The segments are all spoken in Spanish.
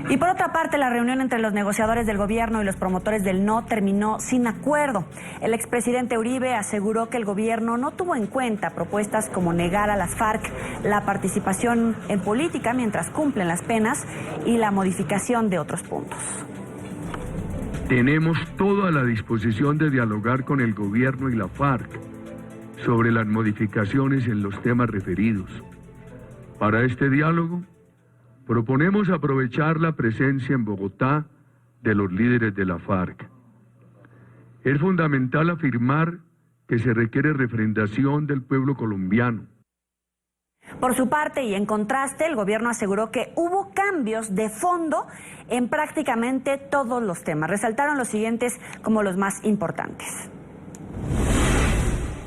Y por otra parte, la reunión entre los negociadores del gobierno y los promotores del no terminó sin acuerdo. El expresidente Uribe aseguró que el gobierno no tuvo en cuenta propuestas como negar a las FARC la participación en política mientras cumplen las penas y la modificación de otros puntos. Tenemos toda la disposición de dialogar con el gobierno y la FARC sobre las modificaciones en los temas referidos. Para este diálogo, proponemos aprovechar la presencia en Bogotá de los líderes de la FARC. Es fundamental afirmar que se requiere refrendación del pueblo colombiano. Por su parte y en contraste, el gobierno aseguró que hubo cambios de fondo en prácticamente todos los temas. Resaltaron los siguientes como los más importantes.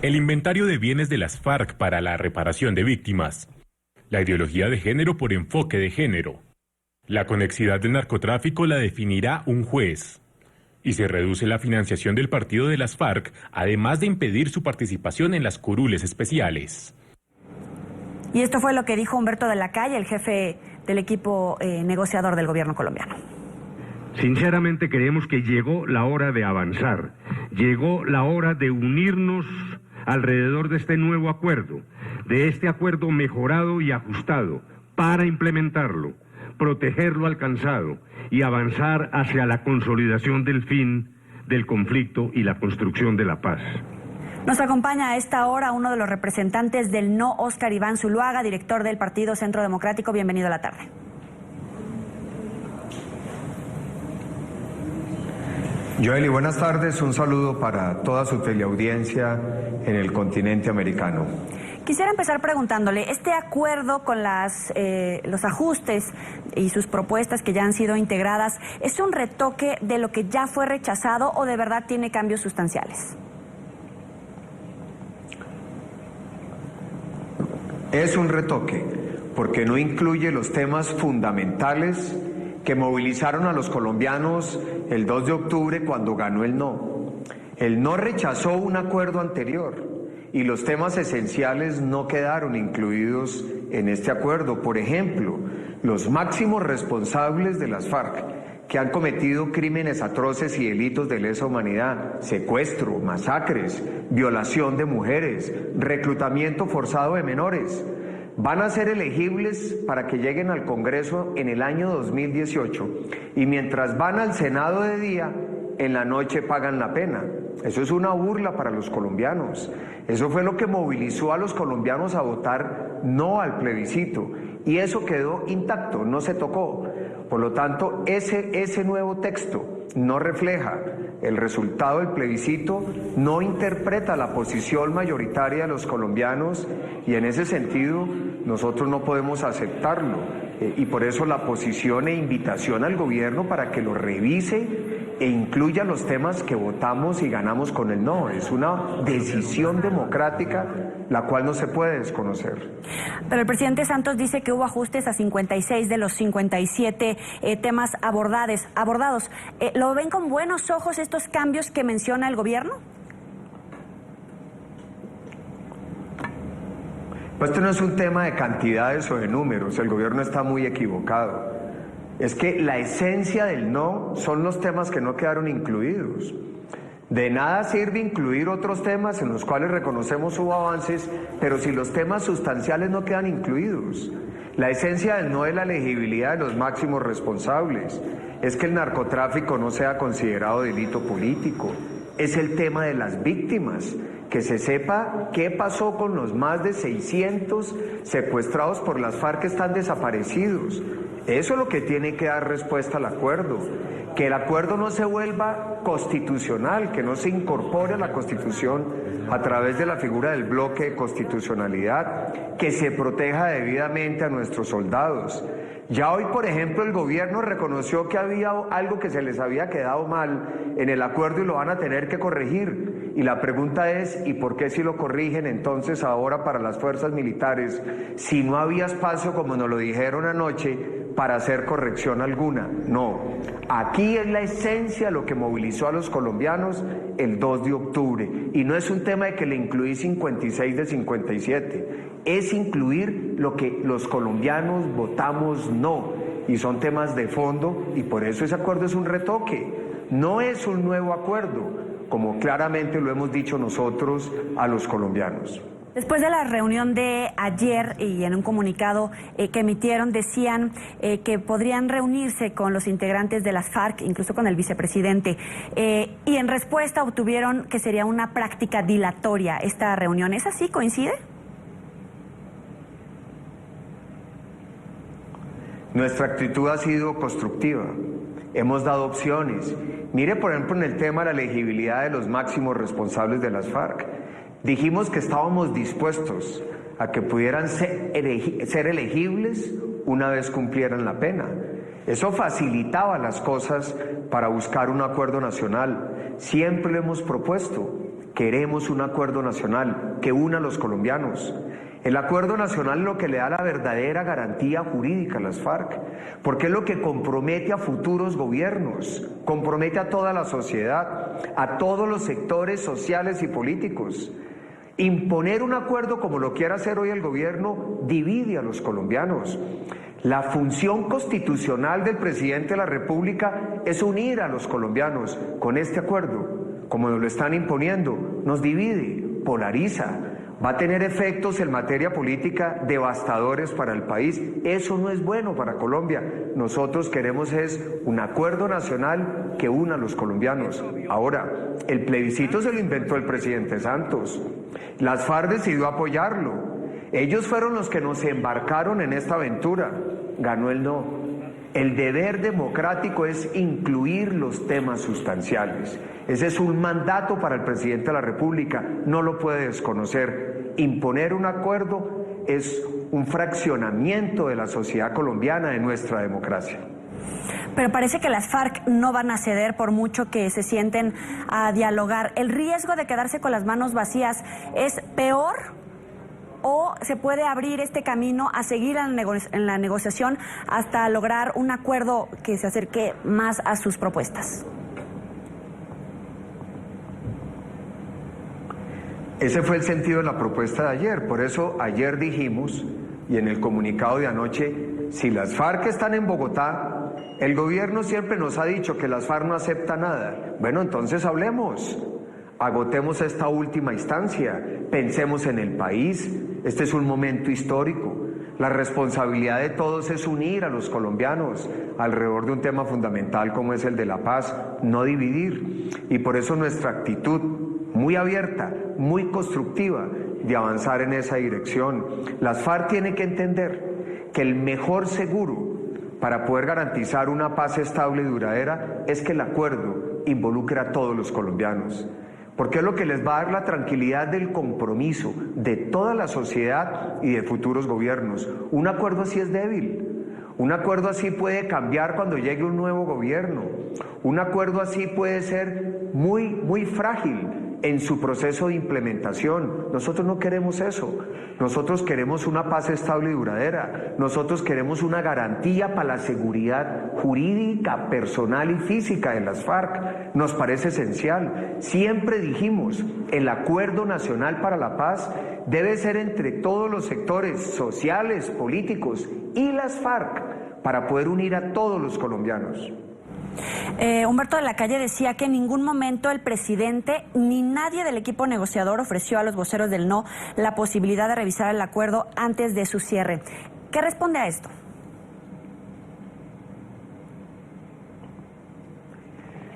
El inventario de bienes de las FARC para la reparación de víctimas. La ideología de género por enfoque de género. La conexidad del narcotráfico la definirá un juez. Y se reduce la financiación del partido de las FARC, además de impedir su participación en las curules especiales. Y esto fue lo que dijo Humberto de la Calle, el jefe del equipo negociador del gobierno colombiano. Sinceramente creemos que llegó la hora de avanzar, llegó la hora de unirnos alrededor de este nuevo acuerdo, de este acuerdo mejorado y ajustado para implementarlo, proteger lo alcanzado y avanzar hacia la consolidación del fin del conflicto y la construcción de la paz. Nos acompaña a esta hora uno de los representantes del no, Óscar Iván Zuluaga, director del Partido Centro Democrático. Bienvenido a la tarde. Joely, buenas tardes. Un saludo para toda su teleaudiencia en el continente americano. Quisiera empezar preguntándole, ¿este acuerdo con los ajustes y sus propuestas que ya han sido integradas es un retoque de lo que ya fue rechazado o de verdad tiene cambios sustanciales? Es un retoque porque no incluye los temas fundamentales que movilizaron a los colombianos el 2 de octubre cuando ganó el no. El no rechazó un acuerdo anterior y los temas esenciales no quedaron incluidos en este acuerdo. Por ejemplo, los máximos responsables de las FARC que han cometido crímenes atroces y delitos de lesa humanidad, secuestro, masacres, violación de mujeres, reclutamiento forzado de menores, van a ser elegibles para que lleguen al Congreso en el año 2018 y mientras van al Senado de día, en la noche pagan la pena. Eso es una burla para los colombianos. Eso fue lo que movilizó a los colombianos a votar no al plebiscito y eso quedó intacto, no se tocó. Por lo tanto, ese nuevo texto no refleja el resultado del plebiscito, no interpreta la posición mayoritaria de los colombianos y en ese sentido nosotros no podemos aceptarlo. Y por eso la posición e invitación al gobierno para que lo revise e incluya los temas que votamos y ganamos con el no. Es una decisión democrática la cual no se puede desconocer. Pero el presidente Santos dice que hubo ajustes a 56 de los 57 temas abordados. ¿Lo ven con buenos ojos estos cambios que menciona el gobierno? Pues esto no es un tema de cantidades o de números, el gobierno está muy equivocado. Es que la esencia del no son los temas que no quedaron incluidos. De nada sirve incluir otros temas en los cuales reconocemos hubo avances, pero si los temas sustanciales no quedan incluidos. La esencia del no es la elegibilidad de los máximos responsables, es que el narcotráfico no sea considerado delito político, es el tema de las víctimas, que se sepa qué pasó con los más de 600 secuestrados por las FARC que están desaparecidos. Eso es lo que tiene que dar respuesta al acuerdo. Que el acuerdo no se vuelva constitucional, que no se incorpore a la Constitución a través de la figura del bloque de constitucionalidad, que se proteja debidamente a nuestros soldados. Ya hoy, por ejemplo, el gobierno reconoció que había algo que se les había quedado mal en el acuerdo y lo van a tener que corregir. Y la pregunta es, ¿y por qué si lo corrigen entonces ahora para las fuerzas militares, si no había espacio, como nos lo dijeron anoche, para hacer corrección alguna? No. Aquí es la esencia lo que movilizó a los colombianos el 2 de octubre. Y no es un tema de que le incluí 56 de 57. Es incluir lo que los colombianos votamos no. y son temas de fondo, y por eso ese acuerdo es un retoque, no es un nuevo acuerdo, como claramente lo hemos dicho nosotros a los colombianos. Después de la reunión de ayer y en un comunicado que emitieron, decían que podrían reunirse con los integrantes de las FARC, incluso con el vicepresidente, y en respuesta obtuvieron que sería una práctica dilatoria esta reunión. ¿Es así? ¿Coincide? Nuestra actitud ha sido constructiva, hemos dado opciones. Mire, por ejemplo, en el tema de la elegibilidad de los máximos responsables de las FARC. Dijimos que estábamos dispuestos a que pudieran ser elegibles una vez cumplieran la pena. Eso facilitaba las cosas para buscar un acuerdo nacional. Siempre lo hemos propuesto. Queremos un acuerdo nacional que una a los colombianos. El acuerdo nacional es lo que le da la verdadera garantía jurídica a las FARC, porque es lo que compromete a futuros gobiernos, compromete a toda la sociedad, a todos los sectores sociales y políticos. Imponer un acuerdo como lo quiere hacer hoy el gobierno divide a los colombianos. La función constitucional del presidente de la República es unir a los colombianos. Con este acuerdo, como nos lo están imponiendo, nos divide, polariza. Va a tener efectos en materia política devastadores para el país. Eso no es bueno para Colombia. Nosotros queremos es un acuerdo nacional que una a los colombianos. Ahora, el plebiscito se lo inventó el presidente Santos. Las FARC decidió apoyarlo. Ellos fueron los que nos embarcaron en esta aventura. Ganó el no. El deber democrático es incluir los temas sustanciales. Ese es un mandato para el presidente de la República, no lo puede desconocer. Imponer un acuerdo es un fraccionamiento de la sociedad colombiana, de nuestra democracia. Pero parece que las FARC no van a ceder por mucho que se sienten a dialogar. ¿El riesgo de quedarse con las manos vacías es peor? ¿O se puede abrir este camino a seguir en la negociación hasta lograr un acuerdo que se acerque más a sus propuestas? Ese fue el sentido de la propuesta de ayer. Por eso ayer dijimos, y en el comunicado de anoche, si las FARC están en Bogotá, el gobierno siempre nos ha dicho que las FARC no aceptan nada. Bueno, entonces hablemos. Agotemos esta última instancia, pensemos en el país, este es un momento histórico, la responsabilidad de todos es unir a los colombianos alrededor de un tema fundamental como es el de la paz, no dividir, y por eso nuestra actitud muy abierta, muy constructiva de avanzar en esa dirección. Las FARC tienen que entender que el mejor seguro para poder garantizar una paz estable y duradera es que el acuerdo involucre a todos los colombianos. Porque es lo que les va a dar la tranquilidad del compromiso de toda la sociedad y de futuros gobiernos. Un acuerdo así es débil. Un acuerdo así puede cambiar cuando llegue un nuevo gobierno. Un acuerdo así puede ser muy frágil en su proceso de implementación. Nosotros no queremos eso. Nosotros queremos una paz estable y duradera. Nosotros queremos una garantía para la seguridad jurídica, personal y física de las FARC. Nos parece esencial. Siempre dijimos, el Acuerdo Nacional para la Paz debe ser entre todos los sectores sociales, políticos y las FARC para poder unir a todos los colombianos. Humberto de la Calle decía que en ningún momento el presidente ni nadie del equipo negociador ofreció a los voceros del no la posibilidad de revisar el acuerdo antes de su cierre. ¿Qué responde a esto?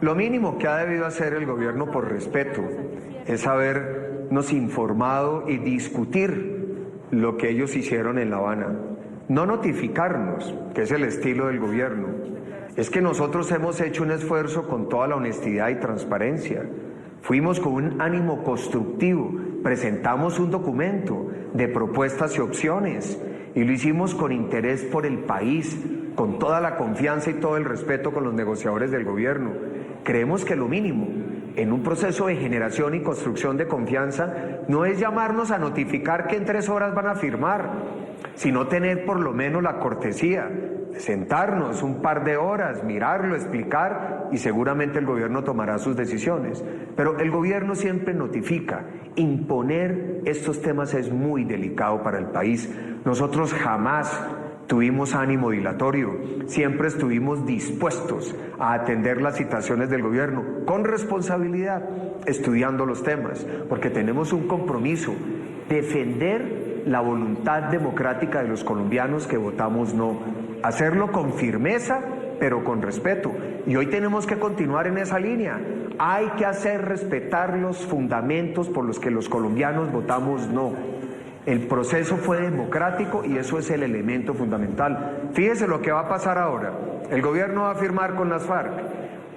Lo mínimo que ha debido hacer el gobierno por respeto es habernos informado y discutir lo que ellos hicieron en La Habana. No notificarnos, que es el estilo del gobierno. Es que nosotros hemos hecho un esfuerzo con toda la honestidad y transparencia. Fuimos con un ánimo constructivo, presentamos un documento de propuestas y opciones y lo hicimos con interés por el país, con toda la confianza y todo el respeto con los negociadores del gobierno. Creemos que lo mínimo en un proceso de generación y construcción de confianza no es llamarnos a notificar que en 3 horas van a firmar, sino tener por lo menos la cortesía de sentarnos un par de horas, mirarlo, explicar y seguramente el gobierno tomará sus decisiones. Pero el gobierno siempre notifica. Imponer estos temas es muy delicado para el país. Nosotros jamás tuvimos ánimo dilatorio, siempre estuvimos dispuestos a atender las citaciones del gobierno con responsabilidad, estudiando los temas, porque tenemos un compromiso, defender la voluntad democrática de los colombianos que votamos no, hacerlo con firmeza, pero con respeto. Y hoy tenemos que continuar en esa línea. Hay que hacer respetar los fundamentos por los que los colombianos votamos no. El proceso fue democrático y eso es el elemento fundamental. Fíjese lo que va a pasar ahora. El gobierno va a firmar con las FARC.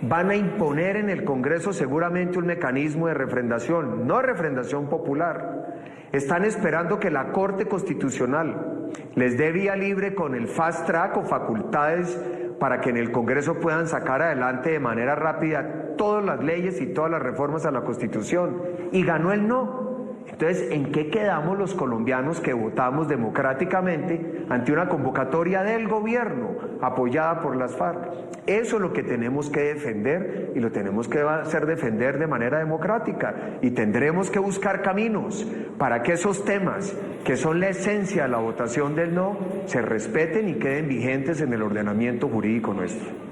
Van a imponer en el Congreso seguramente un mecanismo de refrendación, no refrendación popular. Están esperando que la Corte Constitucional les dé vía libre con el fast track o facultades para que en el Congreso puedan sacar adelante de manera rápida todas las leyes y todas las reformas a la Constitución. Y ganó el no. Entonces, ¿en qué quedamos los colombianos que votamos democráticamente ante una convocatoria del gobierno apoyada por las FARC? Eso es lo que tenemos que defender y lo tenemos que hacer defender de manera democrática y tendremos que buscar caminos para que esos temas que son la esencia de la votación del no se respeten y queden vigentes en el ordenamiento jurídico nuestro.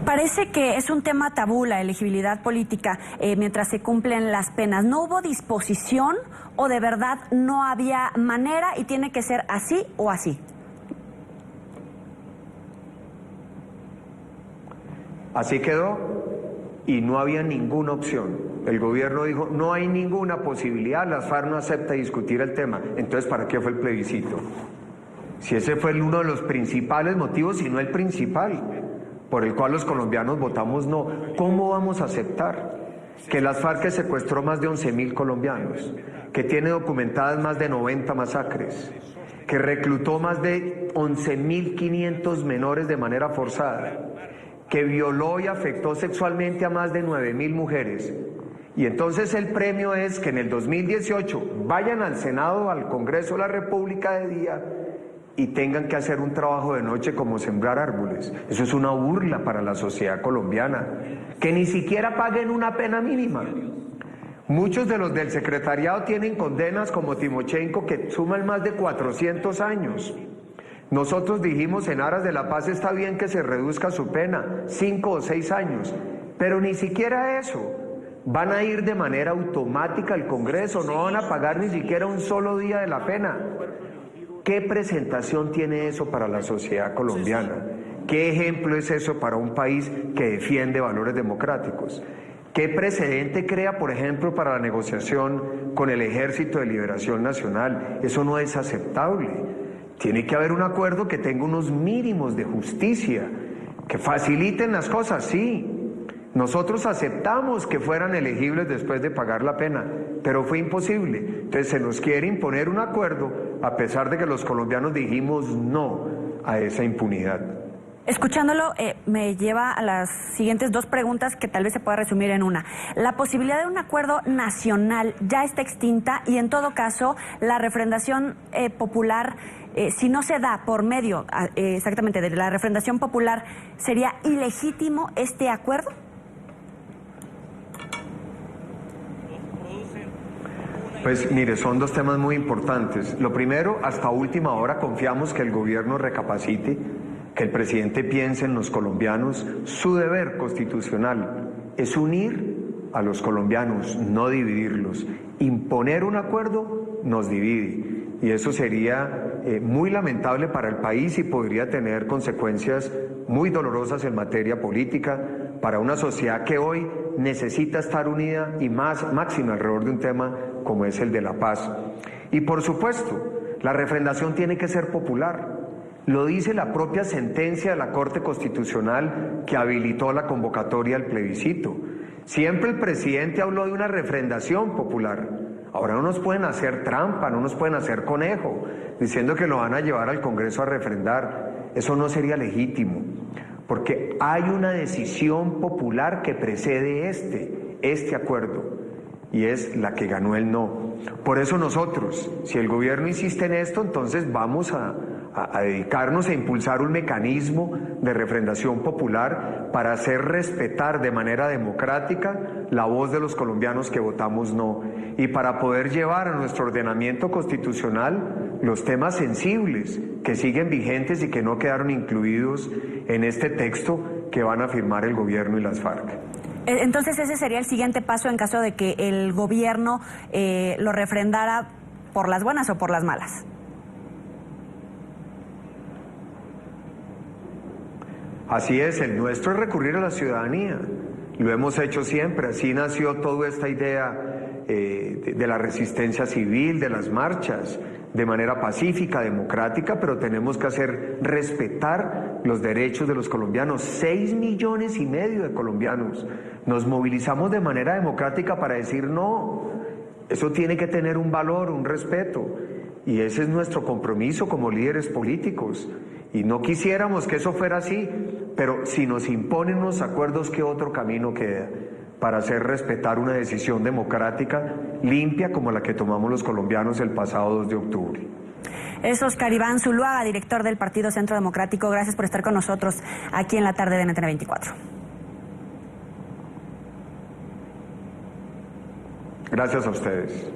Parece que es un tema tabú la elegibilidad política mientras se cumplen las penas. ¿No hubo disposición o de verdad no había manera y tiene que ser así o así? Así quedó y no había ninguna opción. El gobierno dijo, no hay ninguna posibilidad, las FARC no acepta discutir el tema. Entonces, ¿para qué fue el plebiscito? Si ese fue uno de los principales motivos, y no el principal, por el cual los colombianos votamos no. ¿Cómo vamos a aceptar que las FARC secuestró más de 11.000 colombianos, que tiene documentadas más de 90 masacres, que reclutó más de 11.500 menores de manera forzada, que violó y afectó sexualmente a más de 9.000 mujeres? Y entonces el premio es que en el 2018 vayan al Senado, al Congreso de la República de día y tengan que hacer un trabajo de noche como sembrar árboles. Eso es una burla para la sociedad colombiana. Que ni siquiera paguen una pena mínima. Muchos de los del secretariado tienen condenas como Timochenko que suman más de 400 años. Nosotros dijimos en aras de la paz está bien que se reduzca su pena, 5 o 6 años, pero ni siquiera eso. Van a ir de manera automática al Congreso, no van a pagar ni siquiera un solo día de la pena. ¿Qué presentación tiene eso para la sociedad colombiana? ¿Qué ejemplo es eso para un país que defiende valores democráticos? ¿Qué precedente crea, por ejemplo, para la negociación con el Ejército de Liberación Nacional? Eso no es aceptable. Tiene que haber un acuerdo que tenga unos mínimos de justicia, que faciliten las cosas, sí. Nosotros aceptamos que fueran elegibles después de pagar la pena, pero fue imposible. Entonces se nos quiere imponer un acuerdo a pesar de que los colombianos dijimos no a esa impunidad. Escuchándolo me lleva a las siguientes dos preguntas que tal vez se pueda resumir en una. La posibilidad de un acuerdo nacional ya está extinta y en todo caso la refrendación popular, si no se da por medio exactamente de la refrendación popular, ¿sería ilegítimo este acuerdo? Pues mire, son dos temas muy importantes. Lo primero, hasta última hora confiamos que el gobierno recapacite, que el presidente piense en los colombianos. Su deber constitucional es unir a los colombianos, no dividirlos. Imponer un acuerdo nos divide y eso sería muy lamentable para el país y podría tener consecuencias muy dolorosas en materia política para una sociedad que hoy necesita estar unida y máxima alrededor de un tema como es el de la paz. Y por supuesto, la refrendación tiene que ser popular. Lo dice la propia sentencia de la Corte Constitucional que habilitó la convocatoria al plebiscito. Siempre el presidente habló de una refrendación popular. Ahora no nos pueden hacer trampa, no nos pueden hacer conejo, diciendo que lo van a llevar al Congreso a refrendar. Eso no sería legítimo, porque hay una decisión popular que precede este acuerdo, y es la que ganó el no. Por eso nosotros, si el gobierno insiste en esto, entonces vamos a dedicarnos a impulsar un mecanismo de refrendación popular para hacer respetar de manera democrática la voz de los colombianos que votamos no y para poder llevar a nuestro ordenamiento constitucional los temas sensibles que siguen vigentes y que no quedaron incluidos en este texto que van a firmar el gobierno y las FARC. Entonces ese sería el siguiente paso en caso de que el gobierno lo refrendara por las buenas o por las malas. Así es, el nuestro es recurrir a la ciudadanía. Lo hemos hecho siempre, así nació toda esta idea de la resistencia civil, de las marchas, de manera pacífica, democrática, pero tenemos que hacer respetar los derechos de los colombianos. 6,5 millones de colombianos. Nos movilizamos de manera democrática para decir no. Eso tiene que tener un valor, un respeto. Y ese es nuestro compromiso como líderes políticos. Y no quisiéramos que eso fuera así, pero si nos imponen unos acuerdos, ¿qué otro camino queda para hacer respetar una decisión democrática limpia como la que tomamos los colombianos el pasado 2 de octubre? Es Óscar Iván Zuluaga, director del Partido Centro Democrático. Gracias por estar con nosotros aquí en la tarde de NTN 24. Gracias a ustedes.